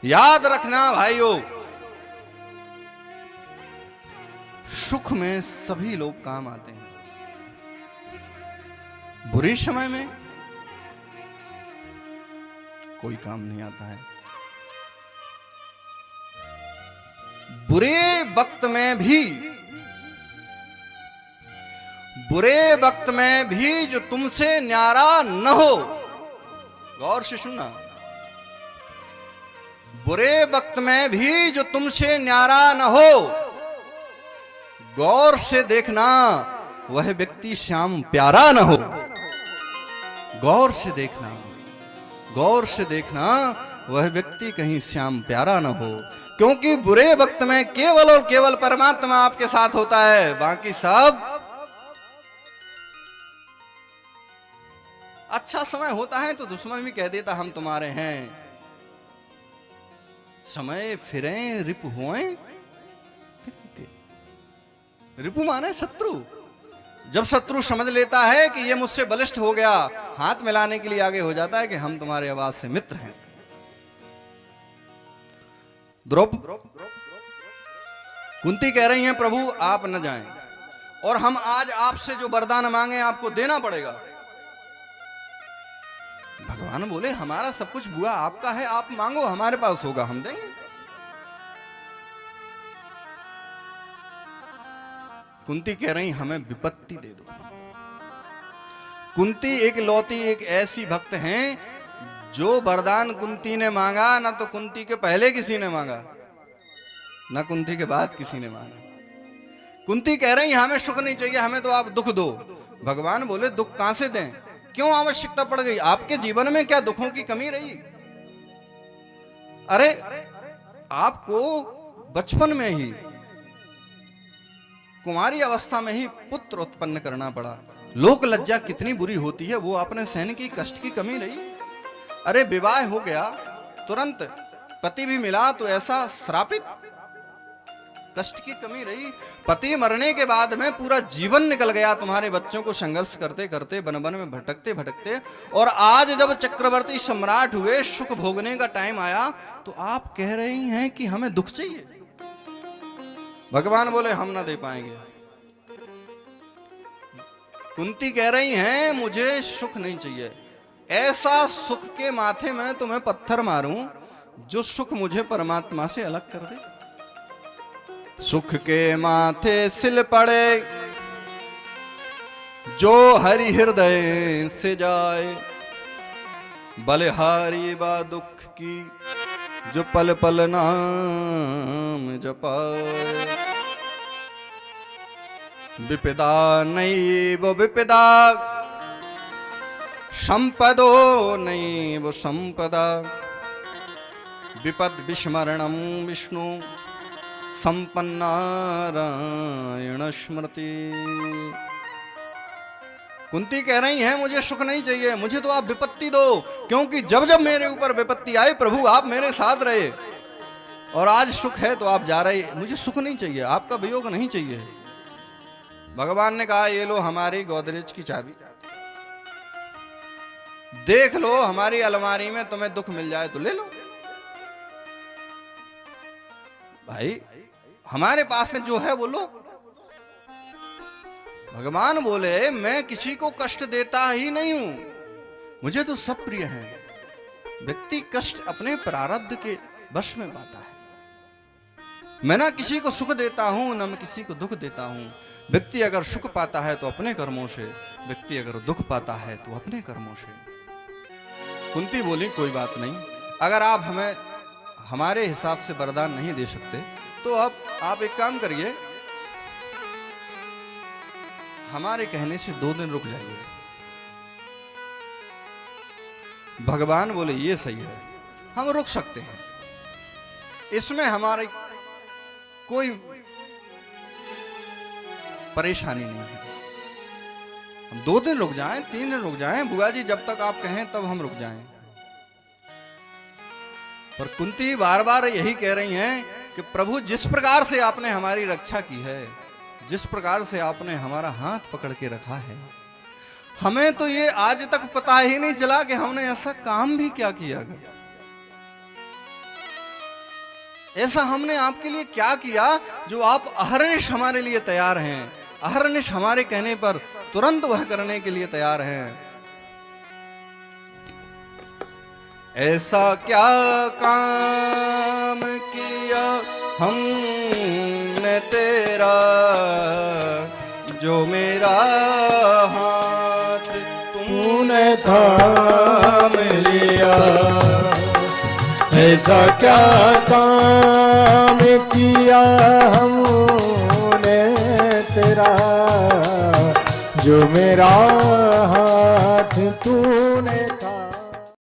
याद रखना भाइयों, सुख में सभी लोग काम आते हैं, बुरे समय में कोई काम नहीं आता है। बुरे वक्त में भी जो तुमसे न्यारा न हो, गौर से सुनना, बुरे वक्त में भी जो तुमसे न्यारा न हो, गौर से देखना वह व्यक्ति श्याम प्यारा न हो। गौर से देखना वह व्यक्ति कहीं श्याम प्यारा न हो, क्योंकि बुरे वक्त में केवल और केवल परमात्मा आपके साथ होता है, बाकी सब अच्छा समय होता है तो दुश्मन भी कह देता हम तुम्हारे हैं। समय फिरे रिपु हुए, रिपु माने शत्रु। जब शत्रु समझ लेता है कि ये मुझसे बलिष्ठ हो गया, हाथ मिलाने के लिए आगे हो जाता है कि हम तुम्हारे आवाज से मित्र हैं। कुंती कह रही हैं प्रभु आप न जाएं, और हम आज आपसे जो वरदान मांगे आपको देना पड़ेगा। भगवान बोले हमारा सब कुछ बुआ आपका है, आप मांगो, हमारे पास होगा हम देंगे। कुंती कह रही हमें विपत्ति दे दो। कुंती एक लौती एक ऐसी भक्त हैं जो वरदान कुंती ने मांगा, ना तो कुंती के पहले किसी ने मांगा, ना कुंती के बाद किसी ने मांगा। कुंती कह रही हमें सुख नहीं चाहिए, हमें तो आप दुख दो। भगवान बोले दुख कहां से दें, क्यों आवश्यकता पड़ गई, आपके जीवन में क्या दुखों की कमी रही? अरे आपको बचपन में ही, कुमारी अवस्था में ही पुत्र उत्पन्न करना पड़ा। लोक लज्जा कितनी बुरी होती है, वो आपने सहन की, कष्ट की कमी रही? अरे विवाह हो गया, तुरंत पति भी मिला तो ऐसा श्रापित, कष्ट की कमी रही? पति मरने के बाद में पूरा जीवन निकल गया तुम्हारे बच्चों को संघर्ष करते करते, वन वन में भटकते भटकते, और आज जब चक्रवर्ती सम्राट हुए, सुख भोगने का टाइम आया, तो आप कह रही हैं कि हमें दुख चाहिए। भगवान बोले हम ना दे पाएंगे। कुंती कह रही हैं मुझे सुख नहीं चाहिए, ऐसा सुख के माथे में तुम्हें पत्थर मारूं जो सुख मुझे परमात्मा से अलग कर दे। सुख के माथे सिल पड़े जो हरि हृदय से जाए, बलिहारी बा दुख की जो पल पल नाम जपाए। विपदा नहीं वो विपदा, संपदो नहीं वो संपदा, विपद विस्मरणम विष्णु संपन्नारायण स्मृति। कुंती कह रही हैं मुझे सुख नहीं चाहिए, मुझे तो आप विपत्ति दो, क्योंकि जब जब मेरे ऊपर विपत्ति आई प्रभु आप मेरे साथ रहे, और आज सुख है तो आप जा रहे, मुझे सुख नहीं चाहिए, आपका वियोग नहीं चाहिए। भगवान ने कहा ये लो हमारी गोदरेज की चाबी, देख लो हमारी अलमारी में तुम्हें दुख मिल जाए तो ले लो। भाई हमारे पास में जो है वो लो। भगवान बोले मैं किसी को कष्ट देता ही नहीं हूं, मुझे तो सब प्रिय है। व्यक्ति कष्ट अपने प्रारब्ध के वश में पाता है। मैं ना किसी को सुख देता हूं ना मैं किसी को दुख देता हूं। व्यक्ति अगर सुख पाता है तो अपने कर्मों से, व्यक्ति अगर दुख पाता है तो अपने कर्मों से। कुंती बोली कोई बात नहीं, अगर आप हमें हमारे हिसाब से वरदान नहीं दे सकते तो अब आप एक काम करिए, हमारे कहने से 2 दिन रुक जाइए। भगवान बोले ये सही है, हम रुक सकते हैं, इसमें हमारी कोई परेशानी नहीं है। हम 2 दिन रुक जाएं, 3 दिन रुक जाएं, बुआ जी जब तक आप कहें तब हम रुक जाएं। पर कुंती बार बार यही कह रही हैं कि प्रभु जिस प्रकार से आपने हमारी रक्षा की है, जिस प्रकार से आपने हमारा हाथ पकड़ के रखा है, हमें तो ये आज तक पता ही नहीं चला कि हमने ऐसा काम भी क्या किया। ऐसा हमने आपके लिए क्या किया जो आप अहर्निश हमारे लिए तैयार हैं, अहर्निश हमारे कहने पर तुरंत वह करने के लिए तैयार हैं। ऐसा क्या काम किया हमने तेरा, जो मेरा हाथ तूने थाम लिया। ऐसा क्या काम किया हमने तेरा, जो मेरा हाथ तू